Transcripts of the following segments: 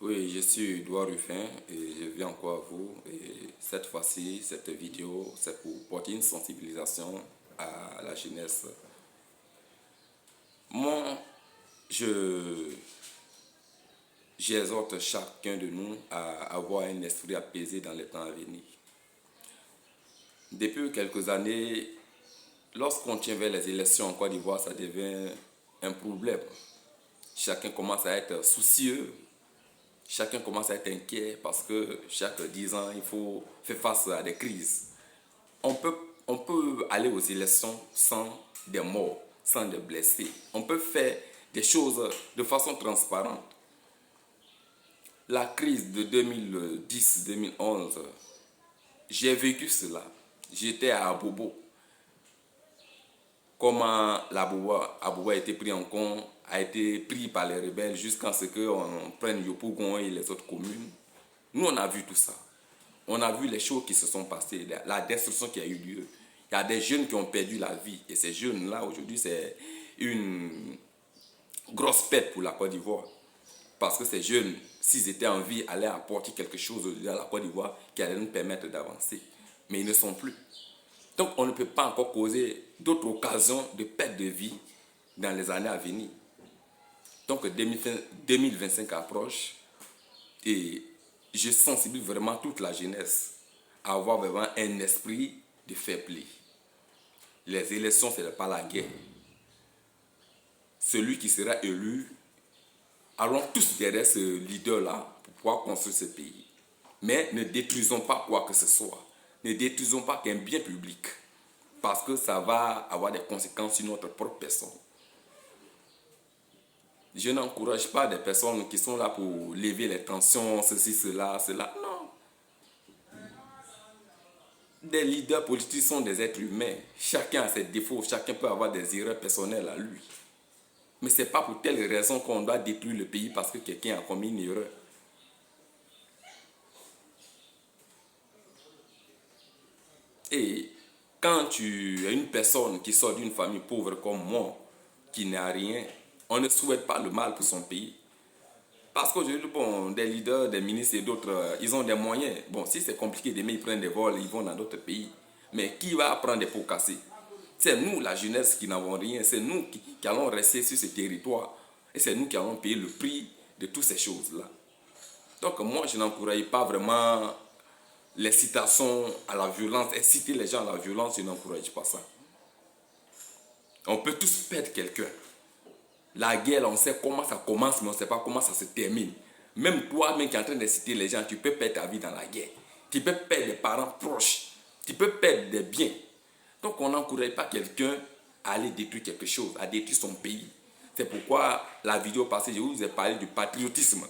Oui, je suis Edouard Ruffin et je viens encore à vous. Et cette fois-ci, cette vidéo, c'est pour porter une sensibilisation à la jeunesse. Moi, je j'exhorte chacun de nous à avoir un esprit apaisé dans les temps à venir. Depuis quelques années, lorsqu'on tient vers les élections en Côte d'Ivoire, ça devient un problème. Chacun commence à être soucieux. Chacun commence à être inquiet parce que chaque 10 ans, il faut faire face à des crises. On peut, on peut aller aux élections sans des morts, sans des blessés. On peut faire des choses de façon transparente. La crise de 2010-2011, j'ai vécu cela. J'étais à Abobo. Comment Abobo a été pris en compte, a été pris par les rebelles jusqu'à ce qu'on prenne Yopougon et les autres communes. Nous, on a vu tout ça. On a vu les choses qui se sont passées, la destruction qui a eu lieu. Il y a des jeunes qui ont perdu la vie. Et ces jeunes-là, aujourd'hui, c'est une grosse perte pour la Côte d'Ivoire. Parce que ces jeunes, s'ils étaient en vie, allaient apporter quelque chose à la Côte d'Ivoire qui allait nous permettre d'avancer. Mais ils ne sont plus. Donc, on ne peut pas encore causer d'autres occasions de perte de vie dans les années à venir. Donc, 2025 approche et je sensibilise vraiment toute la jeunesse à avoir vraiment un esprit de fair play. Les élections, ce n'est pas la guerre. Celui qui sera élu, allons tous derrière ce leader-là pour pouvoir construire ce pays. Mais ne détruisons pas quoi que ce soit. Ne détruisons pas qu'un bien public. Parce que ça va avoir des conséquences sur notre propre personne. Je n'encourage pas des personnes qui sont là pour lever les tensions, ceci, cela, cela. Non. Des leaders politiques sont des êtres humains. Chacun a ses défauts, chacun peut avoir des erreurs personnelles à lui. Mais ce n'est pas pour telle raison qu'on doit détruire le pays parce que quelqu'un a commis une erreur. Et quand tu es une personne qui sort d'une famille pauvre comme moi, qui n'a rien, on ne souhaite pas le mal pour son pays. Parce qu'aujourd'hui, bon, des leaders, des ministres et d'autres, ils ont des moyens. Bon, si c'est compliqué d'aimer, ils prennent des vols, ils vont dans d'autres pays. Mais qui va prendre des pots cassés? C'est nous, la jeunesse, qui n'avons rien. C'est nous qui allons rester sur ce territoire. Et c'est nous qui allons payer le prix de toutes ces choses-là. Donc moi, je n'encourage pas vraiment les citations à la violence. Inciter les gens à la violence, je n'encourage pas ça. On peut tous perdre quelqu'un. La guerre, on sait comment ça commence, mais on ne sait pas comment ça se termine. Même toi-même qui es en train de citer les gens, tu peux perdre ta vie dans la guerre. Tu peux perdre des parents proches. Tu peux perdre des biens. Donc on n'encourage pas quelqu'un à aller détruire quelque chose, à détruire son pays. C'est pourquoi la vidéo passée, je vous ai parlé du patriotisme.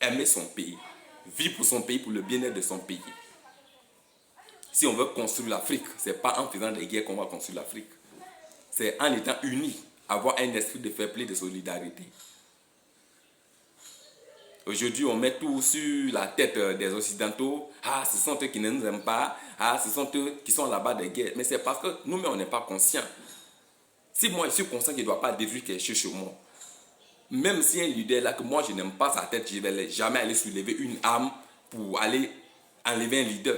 Aimer son pays. Vivre pour son pays, pour le bien-être de son pays. Si on veut construire l'Afrique, ce n'est pas en faisant des guerres qu'on va construire l'Afrique. C'est en étant unis, avoir un esprit de fair play, de solidarité. Aujourd'hui, on met tout sur la tête des Occidentaux. Ah, ce sont eux qui ne nous aiment pas. Ah, ce sont eux qui sont là-bas des guerres. Mais c'est parce que nous-mêmes, on n'est pas conscients. Si moi, je suis conscient qu'il ne doit pas détruire quelque chose chez moi, même si un leader là que moi, je n'aime pas sa tête, je ne vais jamais aller soulever une arme pour aller enlever un leader.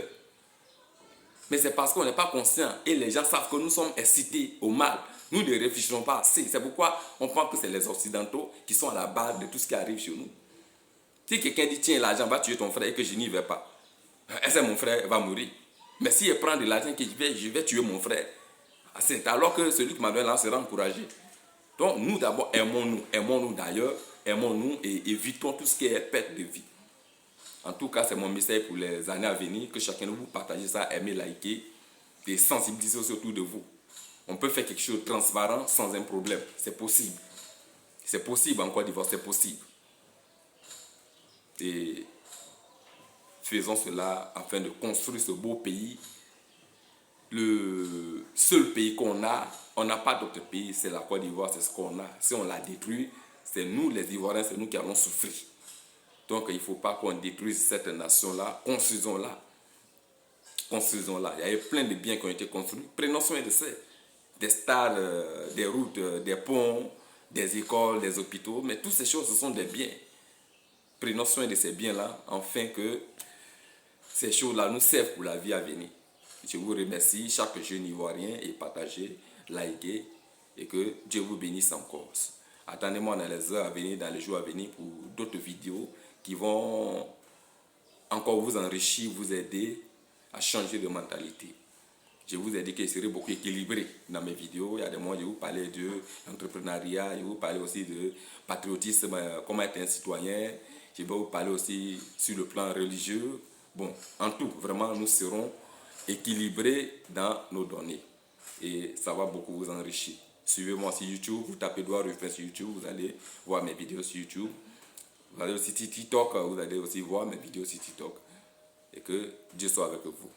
Mais c'est parce qu'on n'est pas conscient et les gens savent que nous sommes incités au mal. Nous ne réfléchissons pas assez. C'est pourquoi on pense que c'est les Occidentaux qui sont à la base de tout ce qui arrive chez nous. Si quelqu'un dit tiens, l'argent va tuer ton frère et que je n'y vais pas, est-ce que mon frère va mourir? Mais s'il prend de l'argent et que je vais tuer mon frère, c'est alors que celui qui m'a donné l'argent sera encouragé. Donc nous d'abord aimons-nous d'ailleurs, aimons-nous et évitons tout ce qui est perte de vie. En tout cas, c'est mon message pour les années à venir, que chacun de vous partage ça, aimez, liker et sensibiliser autour de vous. On peut faire quelque chose de transparent sans un problème. C'est possible. C'est possible en Côte d'Ivoire, c'est possible. Et faisons cela afin de construire ce beau pays. Le seul pays qu'on a, on n'a pas d'autre pays, c'est la Côte d'Ivoire, c'est ce qu'on a. Si on la détruit, c'est nous les Ivoiriens, c'est nous qui allons souffrir. Donc il ne faut pas qu'on détruise cette nation-là, construisons-la. Construisons-la. Il y a eu plein de biens qui ont été construits. Prenons soin de ça. Des stades, des routes, des ponts, des écoles, des hôpitaux. Mais toutes ces choses, ce sont des biens. prenons soin de ces biens-là, afin que ces choses-là nous servent pour la vie à venir. Je vous remercie, chaque jeune ivoirien, et partagez, likez, et que Dieu vous bénisse encore. Attendez-moi dans les heures à venir, dans les jours à venir, pour d'autres vidéos qui vont encore vous enrichir, vous aider à changer de mentalité. Je vous ai dit que je serai beaucoup équilibré dans mes vidéos. Il y a des moments, je vous parlais de l'entrepreneuriat, je vous parlais aussi de patriotisme, comment être un citoyen. Je vais vous parler aussi sur le plan religieux. Bon, en tout, vraiment, nous serons équilibrés dans nos données. Et ça va beaucoup vous enrichir. Suivez-moi sur YouTube, vous tapez Edouard Ruffin sur YouTube, vous allez voir mes vidéos sur YouTube. Vous allez aussi sur TikTok, vous allez aussi voir mes vidéos sur TikTok. Et que Dieu soit avec vous.